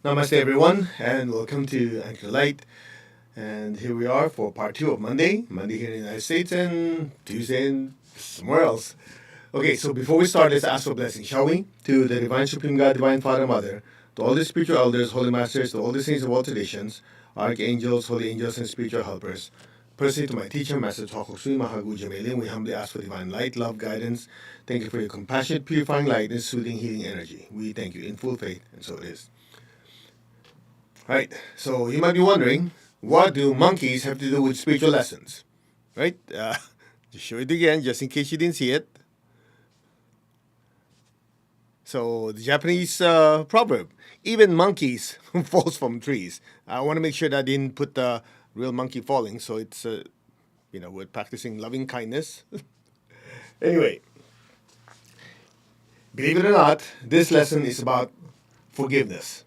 Namaste, everyone, and welcome to Anchor Light. And here we are for part two of Monday here in the United States, and Tuesday in somewhere else. Okay, so before we start, let's ask for blessing, shall we? To the Divine Supreme God, Divine Father, Mother, to all the spiritual elders, holy masters, to all the saints of all traditions, archangels, holy angels, and spiritual helpers. Personally, to my teacher, Master Tokok Sui Mahagu Jamelin, we humbly ask for divine light, love, guidance. Thank you for your compassionate, purifying light and soothing, healing energy. We thank you in full faith, and so it is. Right. So you might be wondering, what do monkeys have to do with spiritual lessons? Right? Just show it again, just in case you didn't see it. So the Japanese proverb, even monkeys falls from trees. I want to make sure that I didn't put the real monkey falling, so it's, we're practicing loving kindness. Anyway, believe it or not, this lesson is about forgiveness.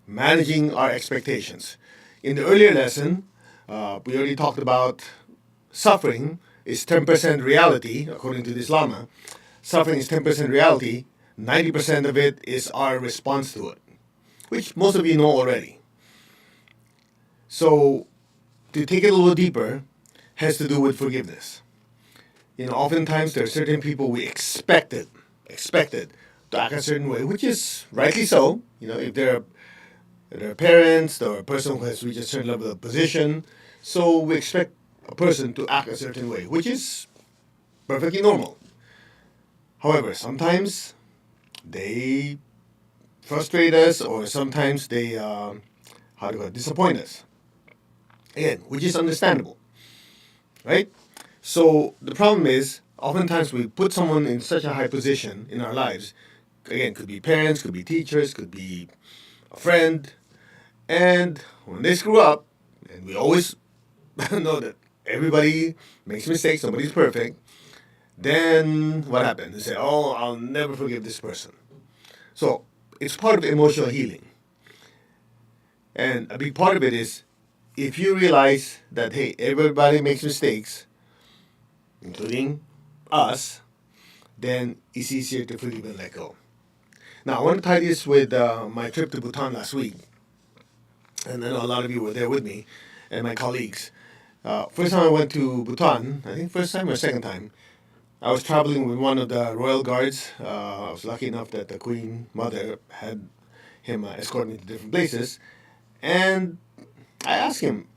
Managing our expectations. In the earlier lesson, we already talked about suffering is 10% reality, according to this Lama. Suffering is 10% reality, 90% of it is our response to it, which most of you know already. So, to take it a little deeper, has to do with forgiveness. Oftentimes there are certain people we expected to act a certain way, which is rightly so. If they're parents or a person who has reached a certain level of position. So we expect a person to act a certain way, which is perfectly normal. However, sometimes they frustrate us, or sometimes they disappoint us. Again, which is understandable, right? So the problem is, oftentimes we put someone in such a high position in our lives. Again, could be parents, could be teachers, could be a friend. And when they screw up, and we always know that everybody makes mistakes, nobody's perfect, then what happens? They say, oh, I'll never forgive this person. So it's part of emotional healing. And a big part of it is if you realize that, hey, everybody makes mistakes, including us, then it's easier to forgive and let go. Now, I want to tie this with my trip to Bhutan last week. And I know a lot of you were there with me and my colleagues. First time I went to Bhutan, I think first time or second time, I was traveling with one of the royal guards. I was lucky enough that the Queen Mother had him escort me to different places. And I asked him,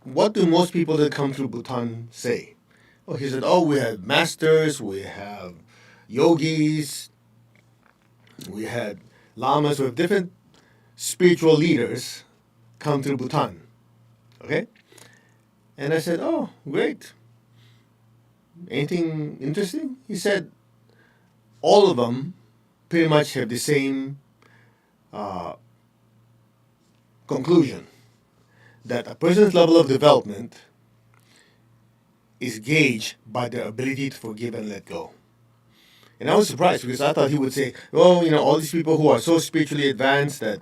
what do most people that come through Bhutan say? Oh, he said, oh, we have masters, we have yogis, we had lamas, we have different spiritual leaders come through Bhutan. Okay? And I said, oh, great. Anything interesting? He said, all of them pretty much have the same conclusion, that a person's level of development is gauged by their ability to forgive and let go. And I was surprised because I thought he would say, oh, all these people who are so spiritually advanced that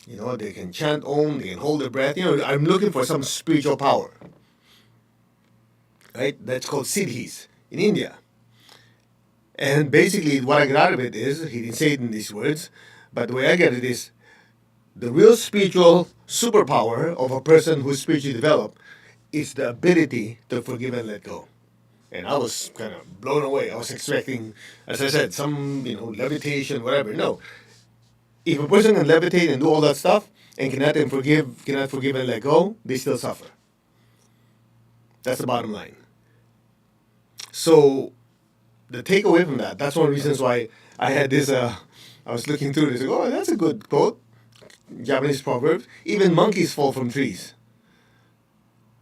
they can chant Om, they can hold their breath. I'm looking for some spiritual power. Right? That's called siddhis in India. And basically, what I got out of it is, he didn't say it in these words, but the way I get it is, the real spiritual superpower of a person who's spiritually developed is the ability to forgive and let go. And I was kind of blown away. I was expecting, as I said, some, levitation, whatever. No. If a person can levitate and do all that stuff and cannot forgive and let go, they still suffer. That's the bottom line. So the takeaway from that's one of the reasons why I had this, I was looking through this, oh, that's a good quote, Japanese proverb, even monkeys fall from trees.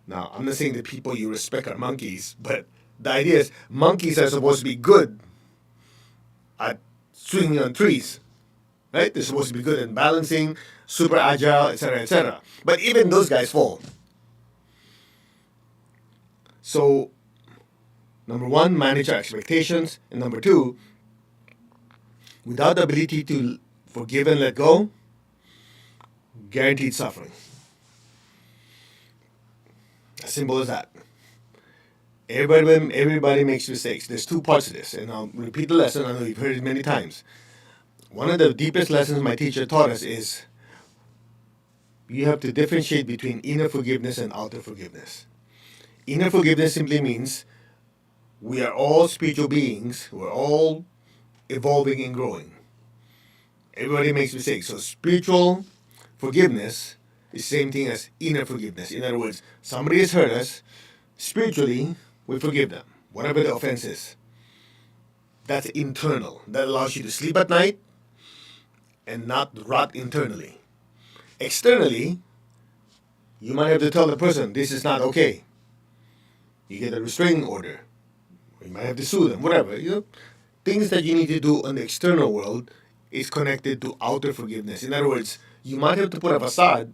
Now, I'm not saying that people you respect are monkeys, but the idea is monkeys are supposed to be good at swinging on trees. Right? They're supposed to be good at balancing, super agile, etc., etc. But even those guys fall. So, number one, manage our expectations. And number two, without the ability to forgive and let go, guaranteed suffering. As simple as that. Everybody makes mistakes. There's two parts to this, and I'll repeat the lesson. I know you've heard it many times. One of the deepest lessons my teacher taught us is you have to differentiate between inner forgiveness and outer forgiveness. Inner forgiveness simply means we are all spiritual beings, we're all evolving and growing. Everybody makes mistakes. So spiritual forgiveness is the same thing as inner forgiveness. In other words, somebody has hurt us, spiritually, we forgive them, whatever the offense is. That's internal. That allows you to sleep at night and not rot internally. Externally, you might have to tell the person, this is not okay. You get a restraining order. You might have to sue them, whatever. Things that you need to do in the external world is connected to outer forgiveness. In other words, you might have to put a facade.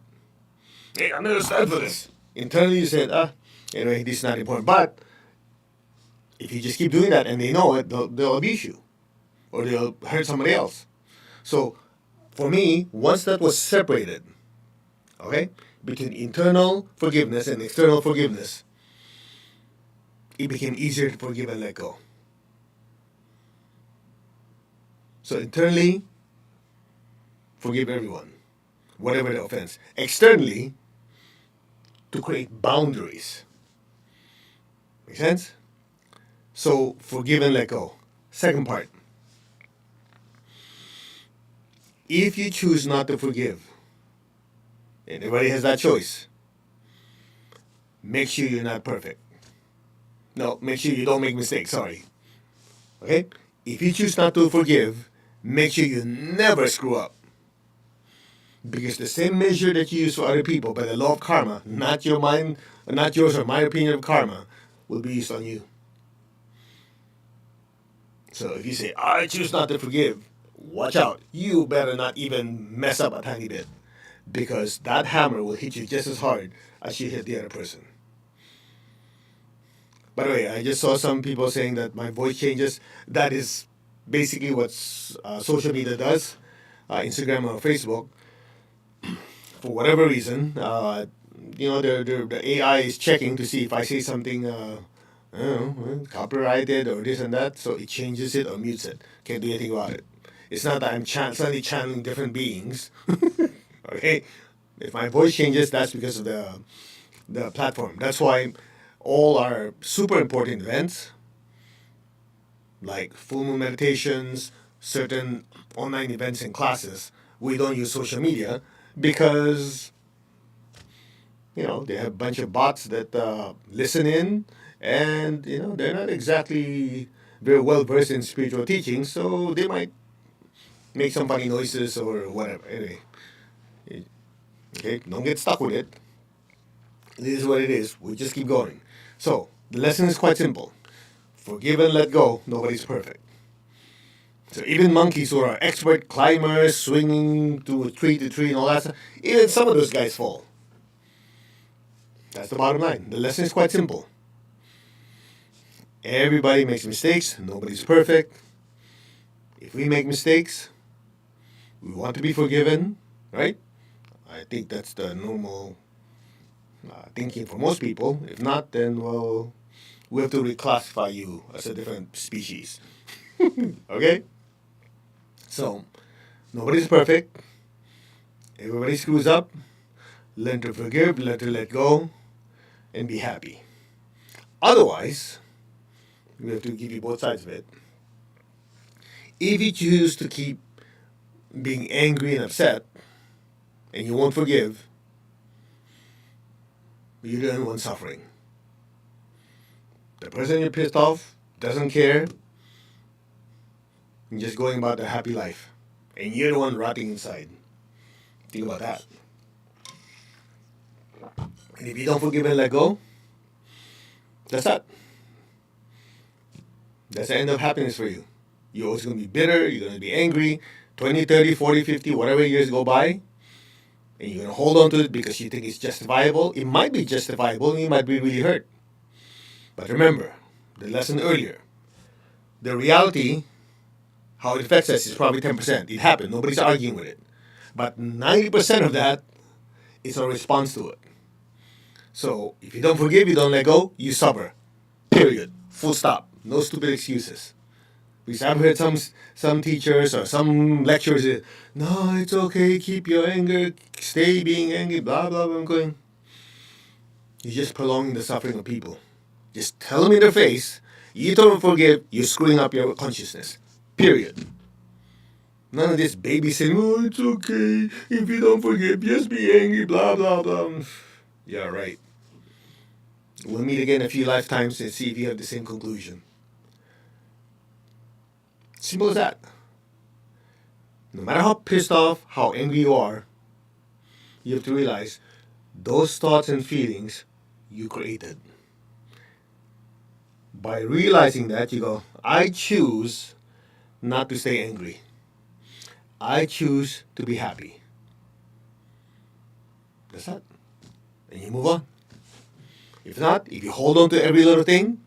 Hey, I'm going to stand for this. Internally, you said, anyway, this is not important. But if you just keep doing that and they know it, they'll abuse you or they'll hurt somebody else. So for me, once that was separated, okay, between internal forgiveness and external forgiveness, it became easier to forgive and let go. So internally, forgive everyone, whatever the offense. Externally, to create boundaries. Make sense? So forgive and let go. Second part. If you choose not to forgive, and everybody has that choice, make sure you're not perfect. No, make sure you don't make mistakes, sorry. Okay? If you choose not to forgive, make sure you never screw up. Because the same measure that you use for other people by the law of karma, not your mind, not yours or my opinion of karma, will be used on you. So if you say, I choose not to forgive, watch out. You better not even mess up a tiny bit. Because that hammer will hit you just as hard as you hit the other person. By the way, I just saw some people saying that my voice changes. That is basically what social media does, Instagram or Facebook. For whatever reason, the AI is checking to see if I say something, I don't know, copyrighted or this and that, so it changes it or mutes it. Can't do anything about it. It's not that I'm suddenly channeling different beings. Okay, if my voice changes, that's because of the platform. That's why all our super important events, like full moon meditations, certain online events and classes, we don't use social media because they have a bunch of bots that listen in, and they're not exactly very well versed in spiritual teaching, so they might make some funny noises or whatever. Anyway, okay, don't get stuck with it. It is what it is. We just keep going. So the lesson is quite simple: forgive and let go. Nobody's perfect. So even monkeys who are expert climbers, swinging to tree and all that stuff, even some of those guys fall. That's the bottom line. The lesson is quite simple. Everybody makes mistakes. Nobody's perfect. If we make mistakes, we want to be forgiven, right? I think that's the normal thinking for most people. If not, then, well, we have to reclassify you as a different species. Okay? So, nobody's perfect. Everybody screws up. Learn to forgive, learn to let go, and be happy. Otherwise, we have to give you both sides of it. If you choose to keep being angry and upset, and you won't forgive, you're the only one suffering. The person you're pissed off doesn't care, and just going about their happy life. And you're the one rotting inside. Think about that. And if you don't forgive and let go, that's that. That's the end of happiness for you. You're always going to be bitter, you're going to be angry, 20, 30, 40, 50, whatever years go by, and you're going to hold on to it because you think it's justifiable. It might be justifiable, and you might be really hurt. But remember, the lesson earlier, the reality, how it affects us is probably 10%. It happened. Nobody's arguing with it. But 90% of that is a response to it. So if you don't forgive, you don't let go, you suffer. Period. Full stop. No stupid excuses. Because I've heard some teachers or some lecturers say, no, it's okay, keep your anger, stay being angry, blah blah blah. I'm going, you're just prolonging the suffering of people. Just tell them in their face, you don't forgive, you're screwing up your consciousness. Period. None of this babysitting, oh, it's okay, if you don't forgive, just be angry, blah blah blah. Yeah, right. We'll meet again a few lifetimes and see if you have the same conclusion. Simple as that. No matter how pissed off, how angry you are, you have to realize those thoughts and feelings you created. By realizing that, you go, I choose not to stay angry. I choose to be happy. That's that. And you move on. If not, if you hold on to every little thing,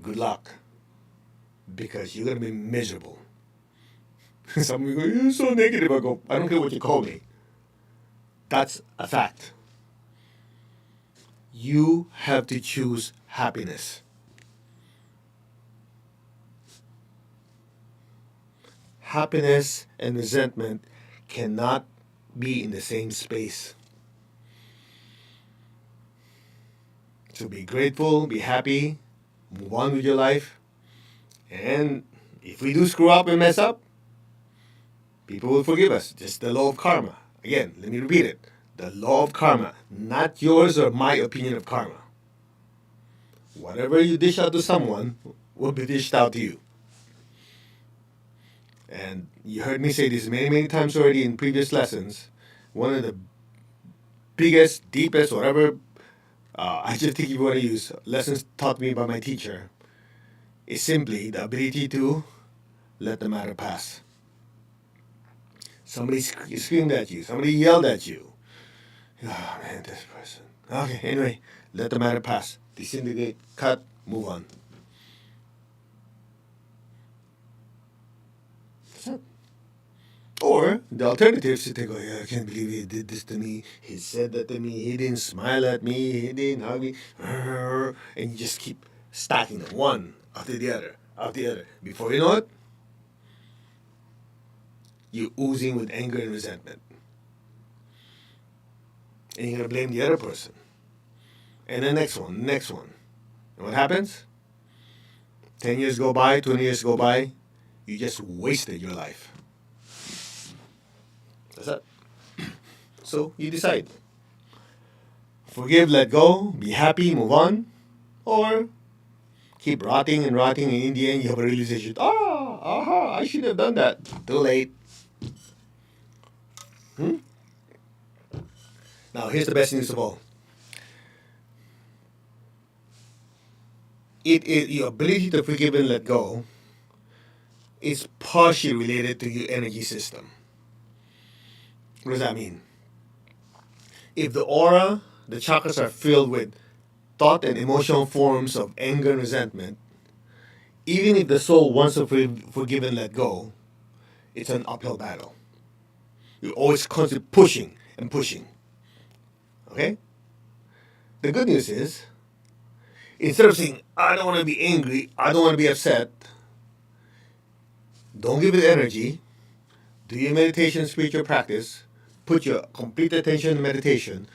good luck. Because you're going to be miserable. Some people go, you're so negative. I go, I don't care what you call me. That's a fact. You have to choose happiness. Happiness and resentment cannot be in the same space. So be grateful, be happy, move on with your life. And if we do screw up and mess up, people will forgive us. Just the law of karma. Again, let me repeat it. The law of karma, not yours or my opinion of karma. Whatever you dish out to someone will be dished out to you. And you heard me say this many, many times already in previous lessons. One of the biggest, deepest, whatever adjective you want to use, lessons taught me by my teacher, is simply the ability to let the matter pass. Somebody screamed at you, somebody yelled at you. Oh man, this person. Okay, anyway, let the matter pass. Disintegrate, cut, move on. That's it. Or the alternative is to go, yeah, I can't believe he did this to me. He said that to me. He didn't smile at me. He didn't hug me. And you just keep stacking them one after the other, after the other. Before you know it, you're oozing with anger and resentment. And you're going to blame the other person. And the next one, next one. And what happens? 10 years go by, 20 years go by, you just wasted your life. That's it. So you decide. Forgive, let go, be happy, move on, or keep rotting and rotting, and in the end you have a realization, I should have done that. Too late. Now here's the best news of all. Your ability to forgive and let go is partially related to your energy system. What does that mean? If the aura, the chakras are filled with thought and emotional forms of anger and resentment, even if the soul wants to forgive and let go, it's an uphill battle. You're always constantly pushing and pushing. Okay? The good news is, instead of saying, I don't want to be angry, I don't want to be upset, don't give it energy, do your meditation, spiritual practice, put your complete attention in meditation,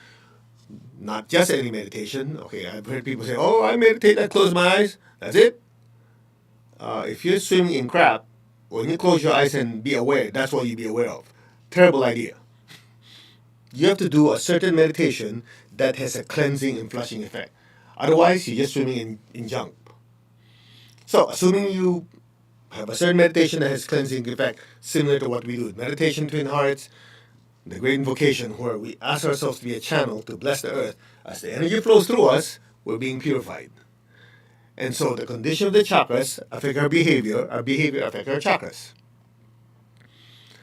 not just any meditation. Okay, I've heard people say, oh, I meditate, I close my eyes, that's it. If you're swimming in crap, when you close your eyes and be aware, that's what you be aware of. Terrible idea. You have to do a certain meditation that has a cleansing and flushing effect. Otherwise, you're just swimming in junk. So, assuming you have a certain meditation that has cleansing effect, similar to what we do. Meditation, Twin Hearts, the Great Invocation, where we ask ourselves to be a channel to bless the earth. As the energy flows through us, we're being purified. And so the condition of the chakras affect our behavior affects our chakras.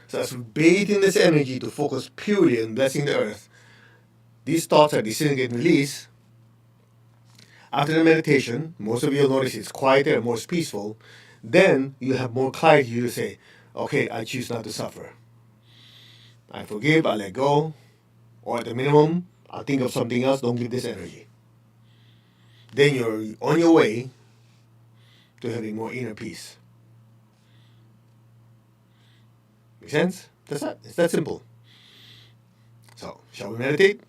So as we bathe in this energy to focus purely on blessing the earth, these thoughts are disintegrated and released. After the meditation, most of you will notice it's quieter and more peaceful. Then you have more clarity to say, okay, I choose not to suffer. I forgive, I let go, or at the minimum, I'll think of something else, don't give this energy. Then you're on your way to having more inner peace. Make sense? That's that. It's that simple. So, shall we meditate?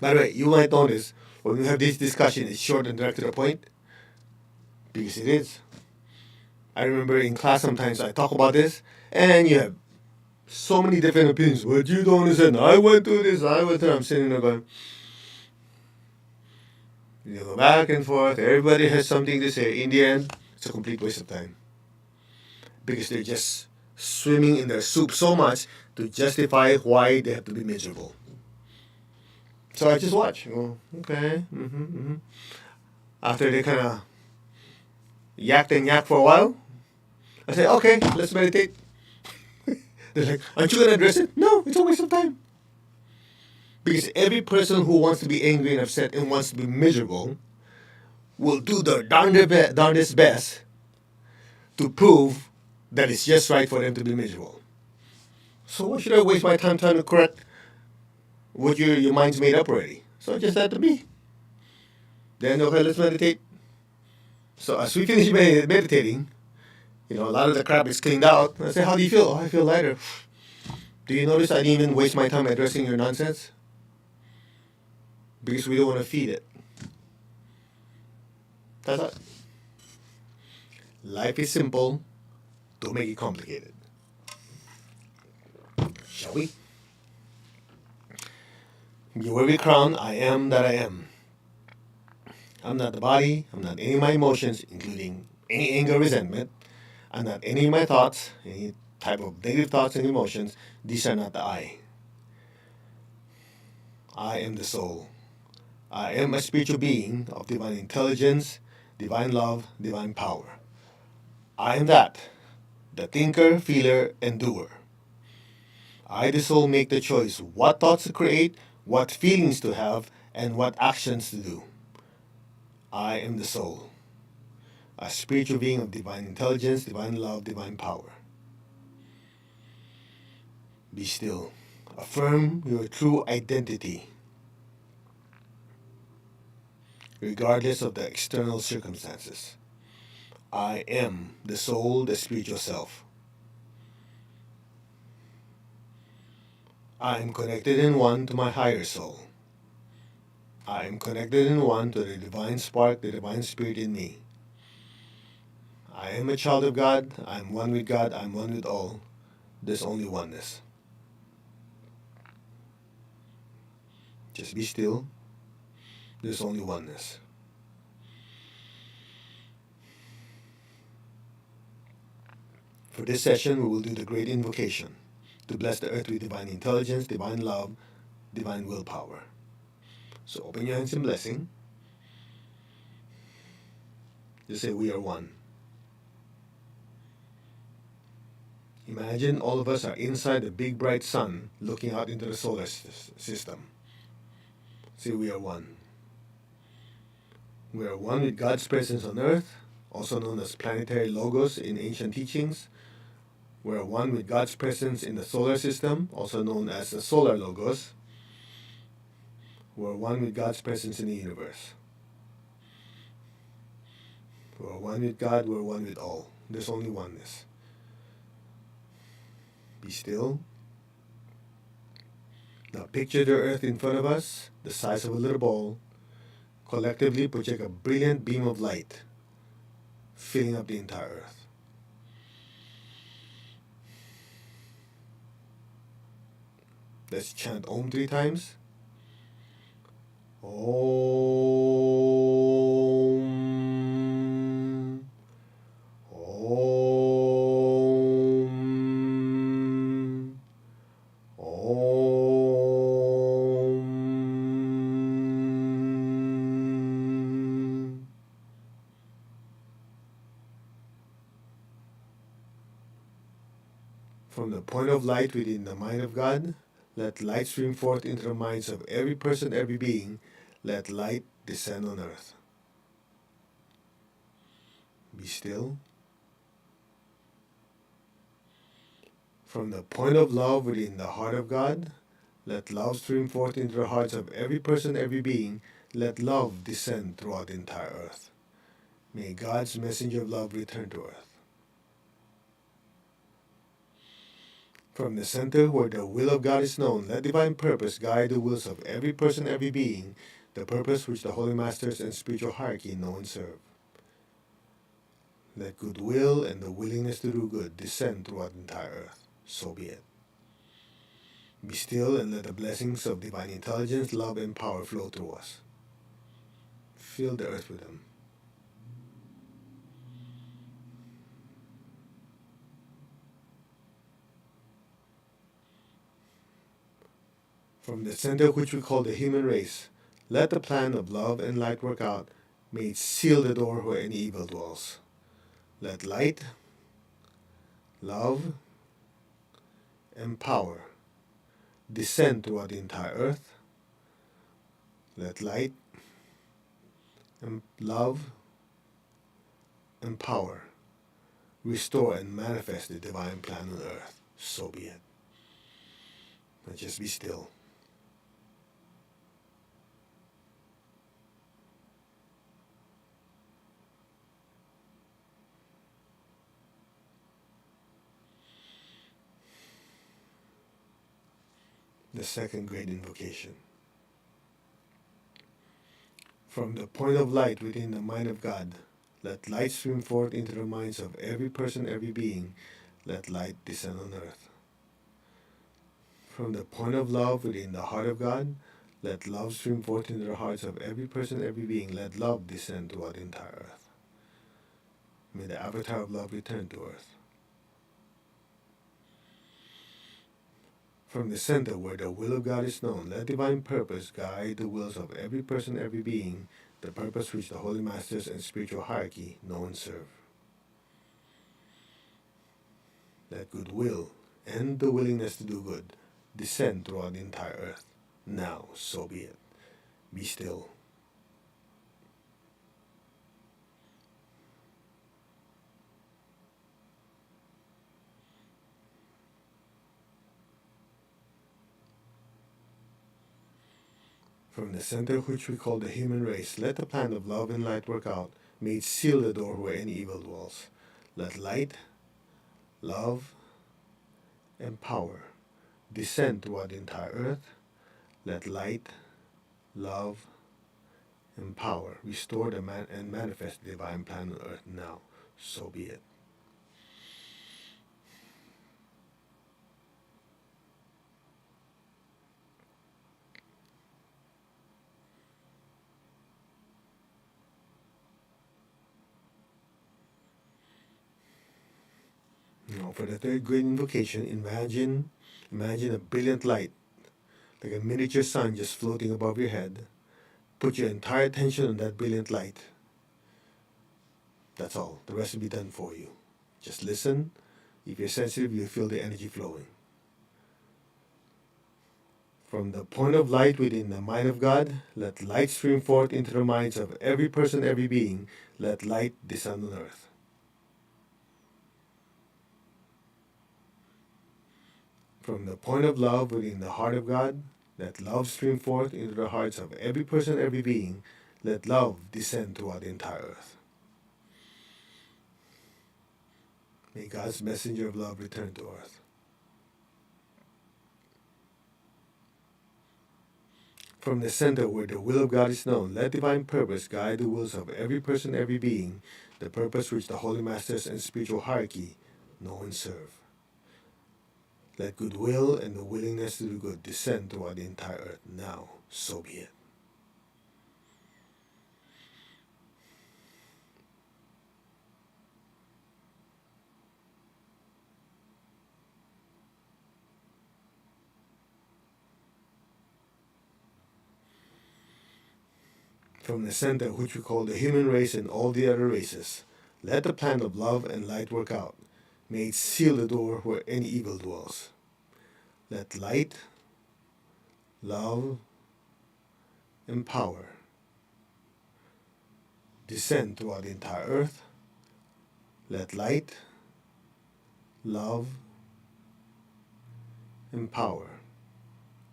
By the way, you might notice when we have this discussion, it's short and direct to the point, because it is. I remember in class sometimes I talk about this, and you have so many different opinions. What you don't understand? I went through this, I went through. I'm sitting there going, you go back and forth. Everybody has something to say. In the end, it's a complete waste of time, because they're just swimming in their soup so much to justify why they have to be miserable. So I just watch. Oh, okay. After they kind of yacked and yacked for a while, I say, okay, let's meditate. They're like, aren't you going to address it? No, it's a waste of time. Because every person who wants to be angry and upset and wants to be miserable will do their darndest best to prove that it's just right for them to be miserable. So why should I waste my time trying to correct what your mind's made up already? So just let it be. Then, okay, let's meditate. So as we finish meditating, a lot of the crap is cleaned out. I say, how do you feel? Oh, I feel lighter. Do you notice I didn't even waste my time addressing your nonsense? Because we don't want to feed it. That's it. Life is simple. Don't make it complicated. Shall we? You wear the crown, I am that I am. I'm not the body, I'm not any of my emotions, including any anger, resentment. I'm not any of my thoughts, any type of negative thoughts and emotions. These are not the I. I am the soul. I am a spiritual being of divine intelligence, divine love, divine power. I am that, the thinker, feeler, and doer. I, the soul, make the choice what thoughts to create, what feelings to have, and what actions to do. I am the soul, a spiritual being of divine intelligence, divine love, divine power. Be still. Affirm your true identity, regardless of the external circumstances. I am the soul, the spiritual self. I am connected in one to my higher soul. I am connected in one to the divine spark, the divine spirit in me. I am a child of God. I am one with God. I am one with all. There's only oneness. Just be still. There's only oneness. For this session, we will do the great invocation to bless the earth with divine intelligence, divine love, divine willpower. So open your hands in blessing. Just say, we are one. Imagine all of us are inside the big bright sun looking out into the solar system. Say, we are one. We are one with God's presence on earth, also known as planetary logos in ancient teachings. We are one with God's presence in the solar system, also known as the solar logos. We are one with God's presence in the universe. We are one with God, we are one with all. There's only oneness. Be still. Now picture the earth in front of us, the size of a little ball. Collectively project a brilliant beam of light, filling up the entire earth. Let's chant Om 3 times. Om. Om. Om. From the point of light within the mind of God, let light stream forth into the minds of every person, every being. Let light descend on earth. Be still. From the point of love within the heart of God, let love stream forth into the hearts of every person, every being. Let love descend throughout the entire earth. May God's messenger of love return to earth. From the center where the will of God is known, let divine purpose guide the wills of every person, every being, the purpose which the holy masters and spiritual hierarchy know and serve. Let goodwill and the willingness to do good descend throughout the entire earth. So be it. Be still and let the blessings of divine intelligence, love, and power flow through us. Fill the earth with them. From the center which we call the human race, let the plan of love and light work out. May it seal the door where any evil dwells. Let light, love, and power descend throughout the entire earth. Let light and love and power restore and manifest the divine plan on earth. So be it. Now just be still. The second great invocation. From the point of light within the mind of God, let light stream forth into the minds of every person, every being. Let light descend on earth. From the point of love within the heart of God, let love stream forth into the hearts of every person, every being. Let love descend throughout the entire earth. May the avatar of love return to earth. From the center where the will of God is known, let divine purpose guide the wills of every person, every being, the purpose which the holy masters and spiritual hierarchy know and serve. Let goodwill and the willingness to do good descend throughout the entire earth. Now, so be it. Be still. From the center which we call the human race, let the plan of love and light work out. May it seal the door where any evil dwells. Let light, love, and power descend throughout the entire earth. Let light, love, and power restore the man and manifest the divine plan on earth now. So be it. Now, for the third great invocation, imagine a brilliant light, like a miniature sun just floating above your head. Put your entire attention on that brilliant light. That's all. The rest will be done for you. Just listen. If you're sensitive, you'll feel the energy flowing. From the point of light within the mind of God, let light stream forth into the minds of every person, every being. Let light descend on earth. From the point of love within the heart of God, let love stream forth into the hearts of every person, every being. Let love descend throughout the entire earth. May God's messenger of love return to earth. From the center where the will of God is known, let divine purpose guide the wills of every person, every being, the purpose which the holy masters and spiritual hierarchy know and serve. Let goodwill and the willingness to do good descend throughout the entire earth now. So be it. From the center which we call the human race and all the other races, let the plan of love and light work out. May it seal the door where any evil dwells. Let light, love, and power descend throughout the entire earth. Let light, love, and power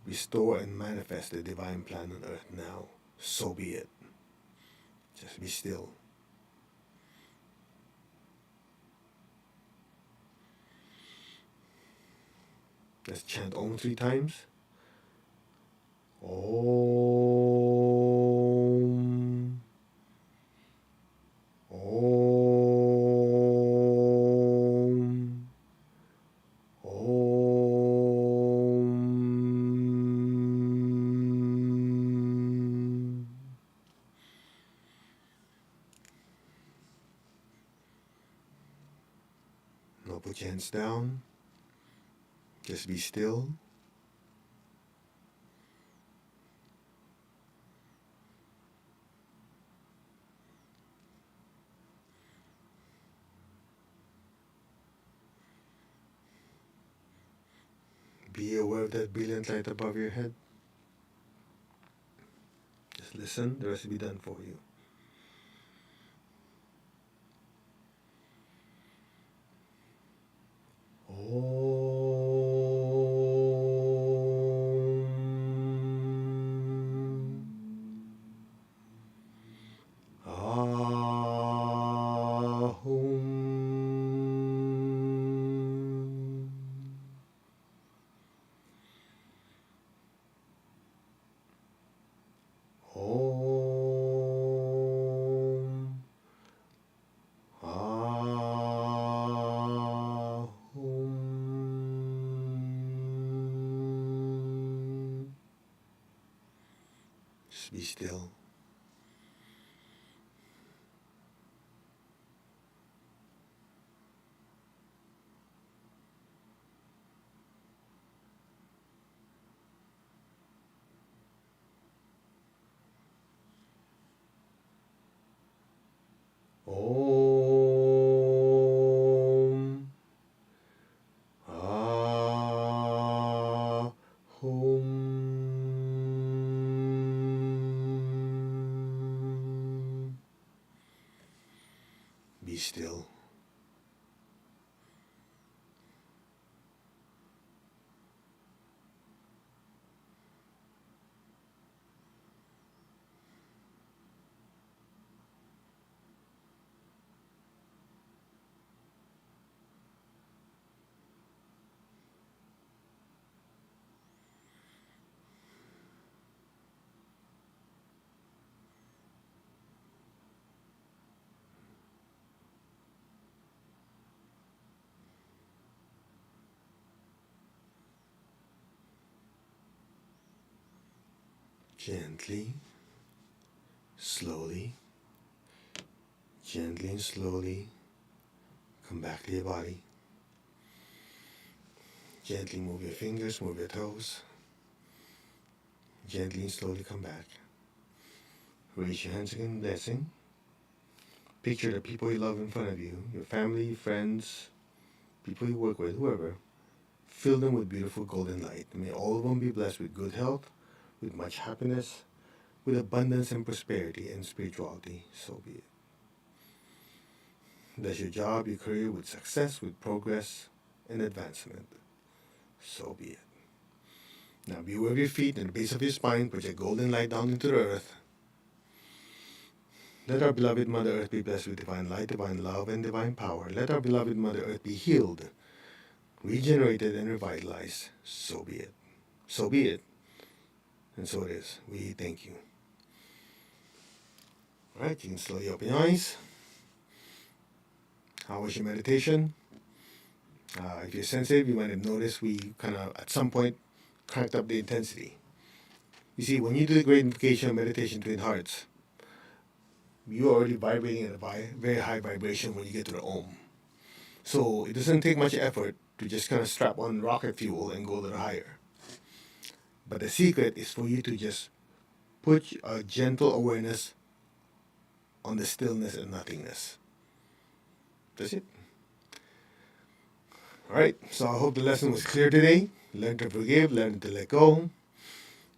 restore and manifest the divine plan on earth now. So be it. Just be still. Let's chant Om 3 times. Om. Om. Om. Now put your hands down. Just be still. Be aware of that brilliant light above your head. Just listen, the rest will be done for you. Just be still. Om. Ahum. Be still. Gently, slowly, gently and slowly come back to your body. Gently move your fingers, move your toes. Gently and slowly come back. Raise your hands again, blessing. Picture the people you love in front of you, your family, friends, people you work with, whoever. Fill them with beautiful golden light. May all of them be blessed with good health, with much happiness, with abundance and prosperity and spirituality. So be it. Bless your job, your career with success, with progress and advancement. So be it. Now be aware of your feet and the base of your spine. Put your golden light down into the earth. Let our beloved Mother Earth be blessed with divine light, divine love, and divine power. Let our beloved Mother Earth be healed, regenerated, and revitalized. So be it. So be it. And so it is. We thank you. All right, you can slowly open your eyes. How was your meditation? If you're sensitive, you might have noticed we kind of, at some point, cranked up the intensity. You see, when you do the great invocation meditation twin hearts, you're already vibrating at a very high vibration when you get to the Om. So it doesn't take much effort to just kind of strap on rocket fuel and go a little higher. But the secret is for you to just put a gentle awareness on the stillness and nothingness. That's it. All right, so I hope the lesson was clear today. Learn to forgive, learn to let go.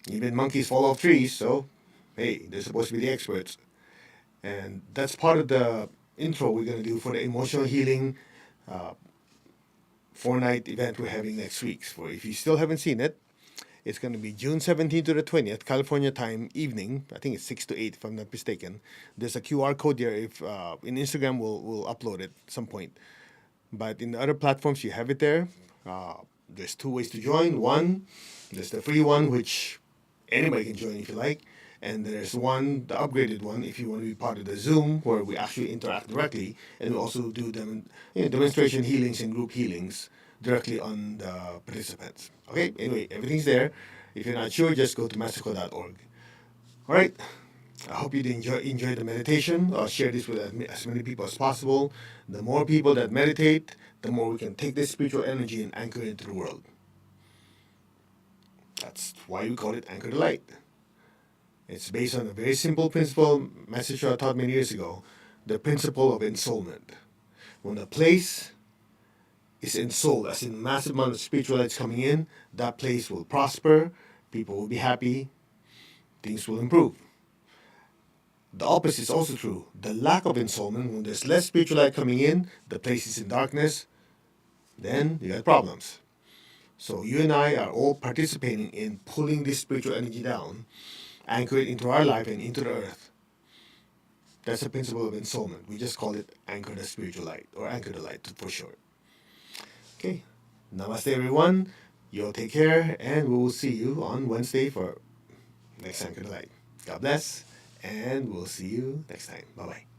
Even monkeys fall off trees, so hey, they're supposed to be the experts. And that's part of the intro we're going to do for the emotional healing 4-night event we're having next week. For if you still haven't seen it, it's going to be June 17th to the 20th, California time, evening. I think it's 6 to 8, if I'm not mistaken. There's a QR code there. If in Instagram, we'll upload it at some point. But in the other platforms, you have it there. There's two ways to join. One, there's the free one, which anybody can join if you like. And there's one, the upgraded one, if you want to be part of the Zoom, where we actually interact directly, and we also do demonstration healings and group healings directly on the participants. Okay, anyway, everything's there. If you're not sure, just go to masterco.org. All right, I hope you enjoy the meditation. I'll share this with as many people as possible. The more people that meditate, the more we can take this spiritual energy and anchor it into the world. That's why we call it Anchor the Light. It's based on a very simple principle, message I taught many years ago, the principle of ensoulment. When a place is ensouled, as in massive amount of spiritual lights coming in, that place will prosper, people will be happy, things will improve. The opposite is also true. The lack of ensoulment, when there's less spiritual light coming in, the place is in darkness, then you got problems. So you and I are all participating in pulling this spiritual energy down, anchor it into our life and into the earth. That's the principle of ensoulment. We just call it anchor the spiritual light, or anchor the light for short. Okay, namaste everyone. You'll take care, and we will see you on Wednesday for next Anchor the Light. God bless, and we'll see you next time. Bye-bye.